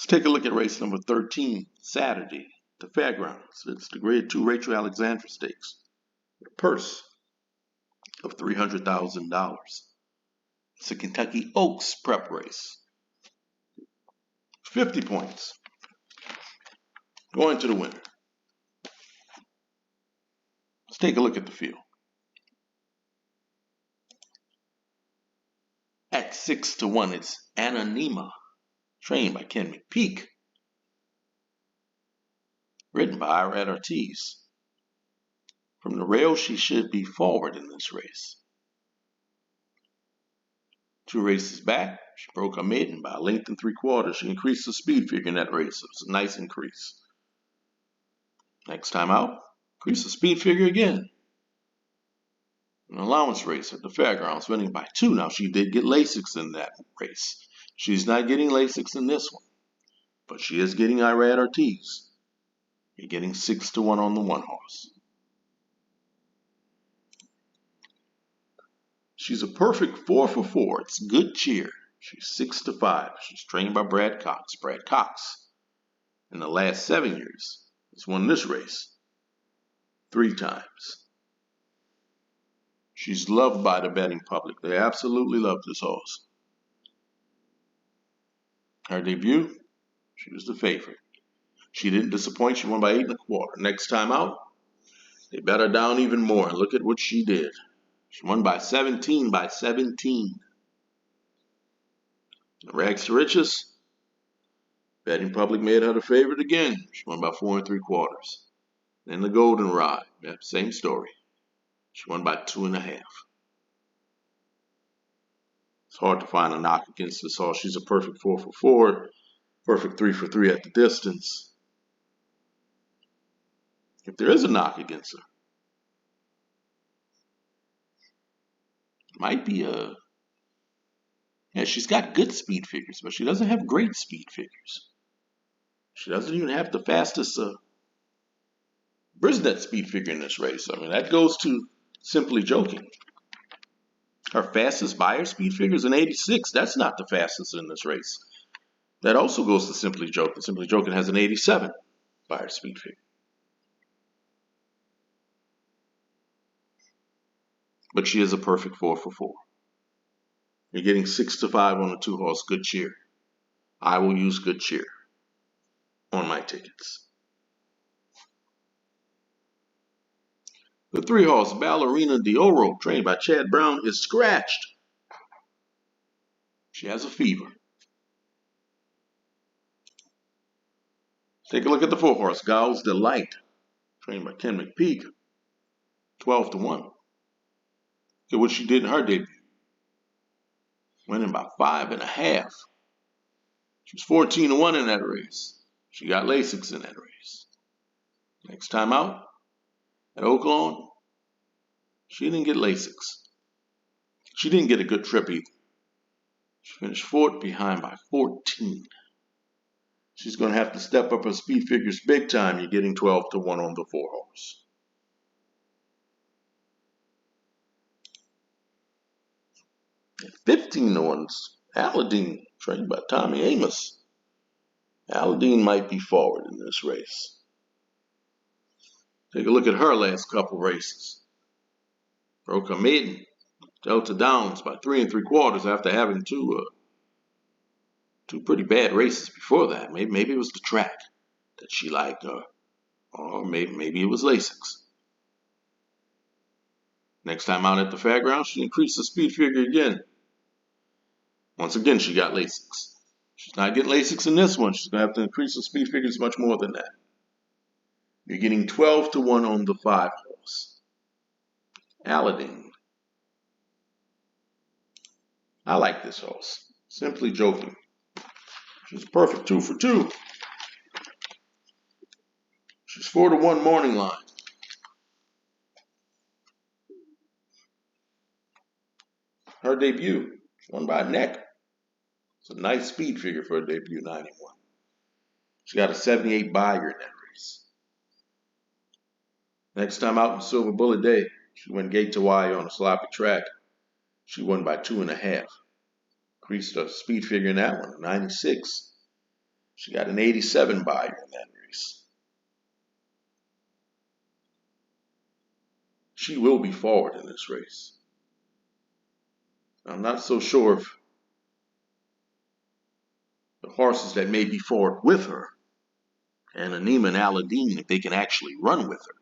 Let's take a look at race number 13, Saturday, the fairgrounds. It's the Grade 2 Rachel Alexandra Stakes. A purse of $300,000. It's a Kentucky Oaks prep race. 50 points. Going to the winner. Let's take a look at the field. At 6-1, it's Anonima, trained by Ken McPeak. Written by Ira Ortiz. From the rail, she should be forward in this race. 2 races back, she broke her maiden by a length and 3/4. She increased the speed figure in that race. It was a nice increase. Next time out, increase the speed figure again. An allowance race at the fairgrounds, winning by 2. Now, she did get Lasix in that race. She's not getting Lasix in this one, but she is getting Ira Ortiz. You're getting 6-1 on the 1 horse. She's a perfect 4 for 4. It's good cheer. She's 6-5. She's trained by Brad Cox. Brad Cox, in the last 7 years, has won this race 3 times. She's loved by the betting public. They absolutely love this horse. Her debut, she was the favorite. She didn't disappoint. She won by 8 1/4. Next time out, they bet her down even more. And look at what she did. She won by 17. The rags to riches, betting public made her the favorite again. She won by 4 3/4. Then the goldenrod, yep, same story. She won by 2.5. It's hard to find a knock against this horse. She's a perfect 4 for 4, perfect 3 for 3 at the distance. If there is a knock against her, it might be she's got good speed figures, but she doesn't have great speed figures. She doesn't even have the fastest Brisnet speed figure in this race. I mean, that goes to Simply Joking. Her fastest buyer speed figure is an 86. That's not the fastest in this race. That also goes to Simply Joking. Simply Joking has an 87 buyer speed figure. But she is a perfect 4 for 4. You're getting 6-5 on the 2 horse good cheer. I will use good cheer on my tickets. The 3 horse Ballerina d'Oro, trained by Chad Brown, is scratched. She has a fever. Take a look at the 4 horse Gau's Delight, trained by Ken McPeak, 12-1. Look at what she did in her debut. Winning by 5.5. She was 14-1 in that race. She got Lasix in that race. Next time out, at Oaklawn, she didn't get Lasix. She didn't get a good trip either. She finished 4th behind by 14. She's going to have to step up her speed figures big time. You're getting 12-1 on the 4 horse. At 15-1, Aladdin, trained by Tommy Amos. Aladdin might be forward in this race. Take a look at her last couple races. Broke her maiden, Delta Downs by 3 3/4 after having two pretty bad races before that. Maybe it was the track that she liked, or maybe it was Lasix. Next time out at the fairgrounds, she increased the speed figure again. Once again, she got Lasix. She's not getting Lasix in this one. She's going to have to increase the speed figures much more than that. You're getting 12-1 on the 5 horse. Aladdin. I like this horse. Simply Joking. She's a perfect 2 for 2. She's 4-1 morning line. Her debut, won by a neck. It's a nice speed figure for a debut, 91. She got a 78 buyer in that race. Next time out in Silver Bullet Day, she went gate to wire on a sloppy track. She won by 2.5. Increased her speed figure in that one, 96. She got an 87 by her in that race. She will be forward in this race. I'm not so sure if the horses that may be forward with her, and Anima and Aladdin, if they can actually run with her.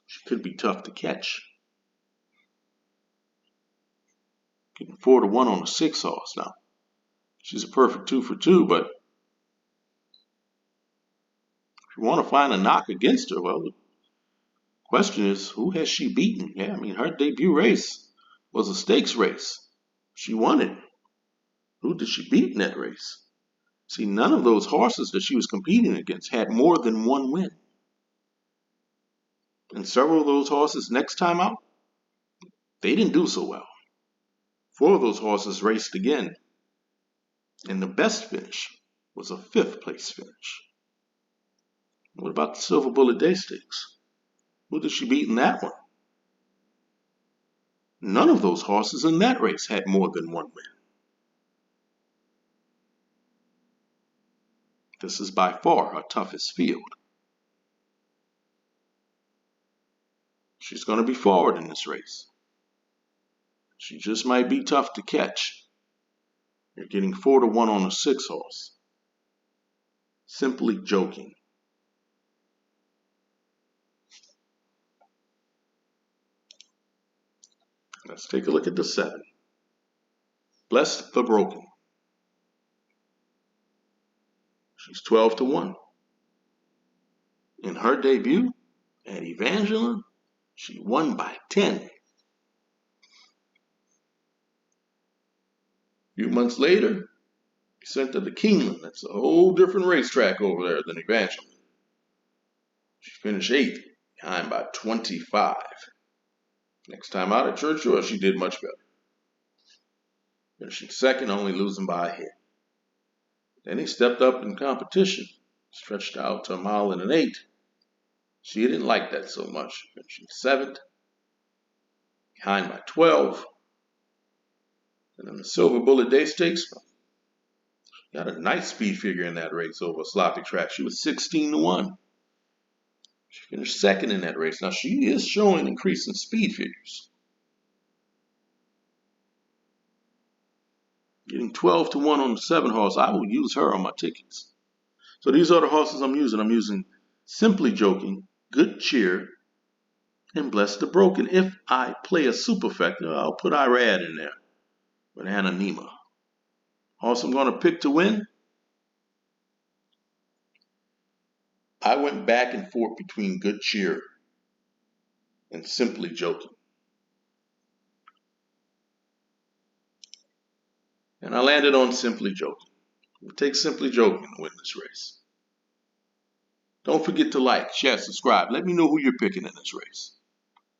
She could be tough to catch. Getting 4-1 on the 6 horse now. She's a perfect 2 for 2, but if you want to find a knock against her, well, the question is, who has she beaten? Yeah, I mean, her debut race was a stakes race. She won it. Who did she beat in that race? See, none of those horses that she was competing against had more than one win. And several of those horses next time out, they didn't do so well. 4 of those horses raced again, and the best finish was a 5th place finish. What about the Silver Bullet Day Stakes? Who did she beat in that one? None of those horses in that race had more than one win. This is by far her toughest field. She's going to be forward in this race. She just might be tough to catch. You're getting 4-1 on the 6 horse. Simply Joking. Let's take a look at the 7. Bless the Broken. She's 12-1. In her debut at Evangeline, she won by 10. A few months later, he sent her to Keeneland. That's a whole different racetrack over there than Evangeline. She finished 8th, behind by 25. Next time out at Churchill, she did much better. Finishing 2nd, only losing by a head. Then he stepped up in competition, stretched out to 1 mile and an 8. She didn't like that so much. Finishing 7th, behind by 12. And then the Silver Bullet Day Stakes, she got a nice speed figure in that race over a sloppy track. She was 16-1. She finished 2nd in that race. Now, she is showing increasing speed figures. Getting 12-1 on the 7 horse, I will use her on my tickets. So these are the horses I'm using. I'm using Simply Joking, Good Cheer, and Bless the Broken. If I play a superfecta, I'll put Irad in there with Ananima. Horse I'm going to pick to win. I went back and forth between Good Cheer and Simply Joking. And I landed on Simply Joking. We'll take Simply Joking to win this race. Don't forget to like, share, subscribe. Let me know who you're picking in this race.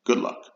Good luck.